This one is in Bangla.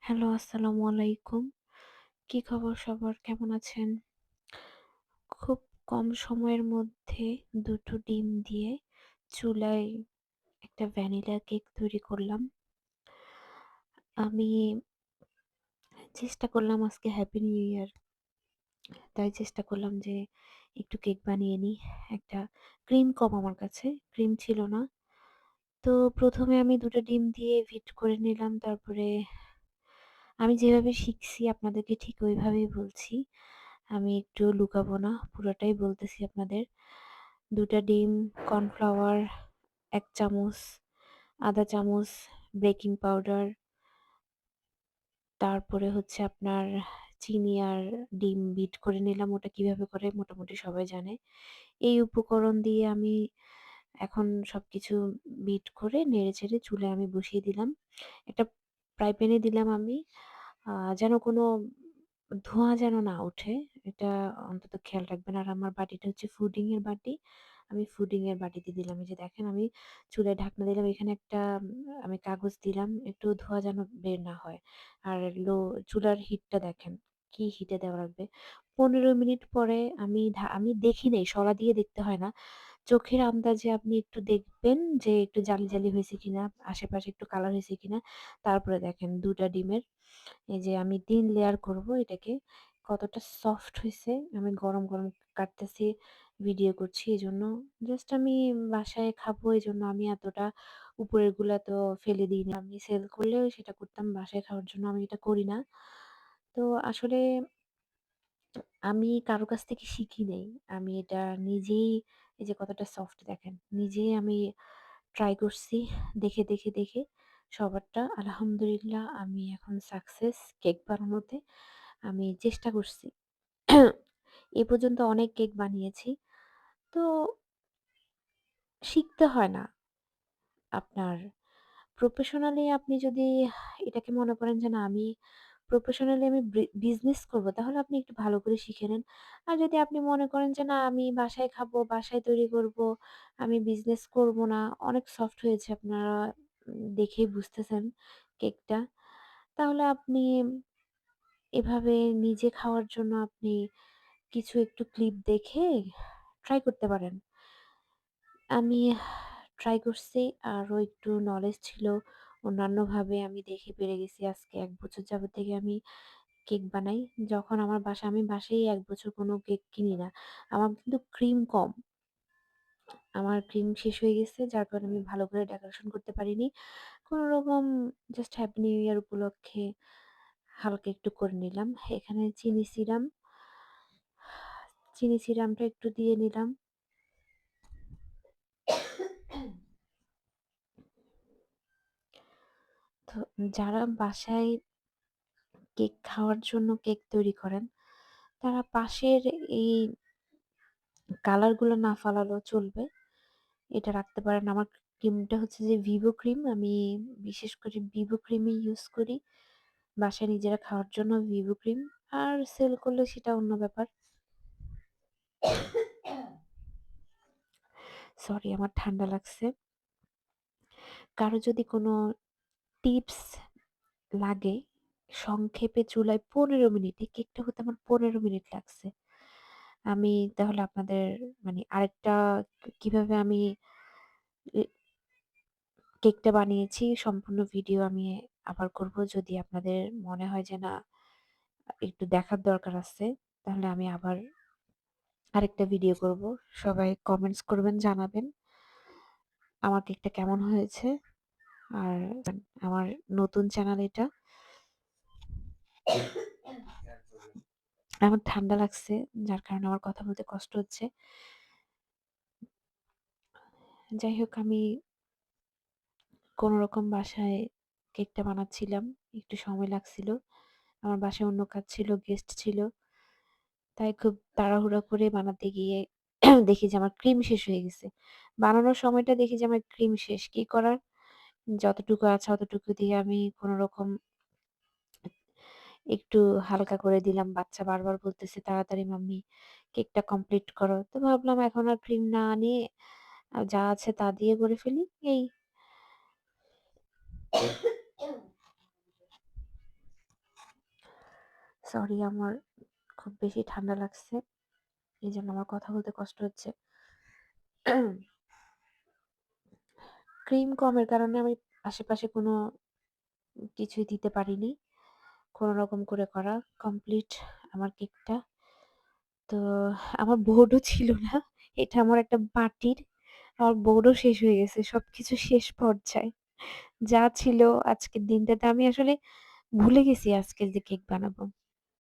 হ্যালো, আসসালামু আলাইকুম। কি খবর সবার? কেমন আছেন? খুব কম সময়ের মধ্যে ২ টো ডিম দিয়ে চুলায় একটা ভ্যানিলা কেক তৈরি করলাম। আমি চেষ্টা করলাম আজকে হ্যাপি নিউ ইয়ার। তাই চেষ্টা করলাম যে একটু কেক বানিয়ে নিই। একটা ক্রিম কম আমার কাছে, ক্রিম ছিল না। তো ১ম এ আমি ২ টা ডিম দিয়ে বিট করে নিলাম। তারপরে আমি যেভাবে শিখছি আপনাদেরকে ঠিক ওইভাবেই বলছি। আমি একটু লুকাবো না, পুরোটাই বলতেছি আপনাদের। ২ টা ডিম, কর্নফ্লাওয়ার ১ চামচ, ০.৫ চামচ বেকিং পাউডার, তারপরে হচ্ছে আপনার চিনি আর ডিম বিট করে নিলাম। ওটা কিভাবে করে মোটামুটি সবাই জানে। এই উপকরণ দিয়ে আমি এখন সবকিছু বিট করে নেড়েচেড়ে চুলায় আমি বসিয়ে দিলাম। একটা ফ্রাই প্যানে দিলাম আমি। যেন কোনো ধোঁয়া যেন না ওঠে, এটা অন্তত খেয়াল রাখবেন। আর আমার বাটিটা হচ্ছে ফুডিং এর বাটি। আমি ফুডিং এর বাটিতে দিলাম। এই যে দেখেন আমি চুলায় ঢাকনা দিলাম। এখানে একটা আমি কাগজ দিলাম, একটু ধোঁয়া যেন বের না হয়। আর চুলার হিটটা দেখেন, কি হিটে দেওয়া লাগবে। ১৫ মিনিট পরে আমি দেখি নাই, শলা দিয়ে দেখতে হয় না। চোখের আন্দাজে আপনি একটু দেখবেন যে একটু জালি, জালি হয়েছে কিনা, আশেপাশে একটু কালার হয়েছে কিনা। তারপরে দেখেন ২ টা ডিমের এই যে আমি ৩ লেয়ার করব এটাকে, কতটা সফট হইছে। আমি গরম, গরম কাটতেছি, ভিডিও করছি এজন্য। জাস্ট আমি বাসায় খাবো এজন্য আমি এতটা উপরের গুলা তো ফেলে দিই না। আমি সেল করলেও সেটা করতাম, বাসায় খাওয়ার জন্য আমি এটা করি না। তো আসলে আমি কারো কাছ থেকে শিখি নাই। আমি এটা নিজেই, এই যে কতটা সফট দেখেন। নিজেই আমি ট্রাই করছি দেখে, দেখে, দেখে সবারটা। আলহামদুলিল্লাহ আমি এখন সাকসেস কেক বানানোতে। আমি চেষ্টা করছি। এ পর্যন্ত অনেক কেক বানিয়েছি। তো শিখতে হয় না। আপনার প্রফেশনালি আপনি যদি এটাকে মনে করেন যে না আমি প্রফেশনালি আমি বিজনেস করব, তাহলে আপনি একটু ভালো করে শিখে নেন। আর যদি আপনি মনে করেন যে না আমি বাসায় খাবো, বাসায় তৈরি করব, আমি বিজনেস করব না, অনেক সফট হয়েছে আপনারা দেখেই বুঝতেছেন কেকটা। তাহলে আপনি এভাবে নিজে খাওয়ার জন্য আপনি কিছু একটু ক্লিপ দেখে ট্রাই করতে পারেন। আমি ট্রাই করছি, আরো একটু নলেজ ছিল। অন্যান্যভাবে আমি দেখে পেরে গেছি আজকে ১ বছর যাবত থেকে আমি কেক বানাই। যখন আমি বাসায় ১ বছর কোনো কেক কিনি না। আমার কিন্তু ক্রিম কম। আমার ক্রিম শেষ হয়ে গেছে, যার কারণে আমি ভালো করে ডেকোরেশন করতে পারিনি। কোনরকম জাস্ট হ্যাপি নিউ ইয়ার উপলক্ষে হালকা একটু করে নিলাম। এখানে চিনি সিরামটা একটু দিয়ে নিলাম। তো যারা বাসায় কেক খাওয়ার জন্য কেক তৈরি করেন, তারা পাশের এই কালার গুলো না ফালালেও চলবে। এটা রাখতে পারেন। আমার ক্রিমটা হচ্ছে যে ভিভো ক্রিম। আমি বিশেষ করে ভিভো ক্রিমই ইউজ করি। বাসায় নিজেরা খাওয়ার জন্য ভিভো ক্রিম। আর সেল করলে সেটা অন্য ব্যাপার। সরি, আমার ঠান্ডা লাগছে। কারো যদি কোনো টিপস লাগে, সংক্ষেপে চুলায় ১৫ মিনিটে কেকটা হতে আমার ১৫ মিনিট লাগছে। আমি তাহলে আপনাদের মানে আরেকটা কিভাবে আমি এ কেকটা বানিয়েছি সম্পূর্ণ ভিডিও আমি আবার করব। যদি আপনাদের মনে হয় যে না একটু দেখার দরকার আছে, তাহলে আমি আবার আরেকটা ভিডিও করব। সবাই কমেন্টস করবেন, জানাবেন আমার কেকটা কেমন হয়েছে। আর আমার নতুন চ্যানেল এটা। আমার ঠান্ডা লাগছে, যার কারণে আমার কথা বলতে কষ্ট হচ্ছে। যাই হোক, আমি কোনরকম বাসায় কেকটা বানাচ্ছিলাম। একটু সময় লাগছিল। আমার বাসায় অন্য কাজ ছিল, গেস্ট ছিল। তাই খুব তাড়াহুড়া করে বানাতে গিয়ে দেখি যে আমার ক্রিম শেষ হয়ে গেছে। বানানোর সময়টা দেখি যে আমার ক্রিম শেষ। কি করার? যতটুকু আছে অতটুকু দিয়ে আমি কোনরকম একটু হালকা করে দিলাম। বাচ্চা বারবার বলতেছে, "তাড়াতাড়ি মাম্মি কেকটা কমপ্লিট করো।" তো ভাবলাম এখন আর ক্রিম না আনিয়ে যা আছে তা দিয়ে করে ফেলি। এই সরি আমার খুব বেশি ঠান্ডা লাগছে। এজন্য আমার কথা বলতে কষ্ট হচ্ছে। ক্রিম কমের কারণে আমি আশেপাশে কোনো কিছুই দিতে পারিনি। কোনরকম করে করা কমপ্লিট আমার কেকটা। তো আমার বোর্ডও ছিল না। এটা আমার একটা পার্টির। আমার বোর্ডও শেষ হয়ে গেছে। সবকিছু শেষ পর্যায়ে। যা ছিল আজকের দিনটাতে আমি আসলে ভুলে গেছি আজকে যে কেক বানাবো।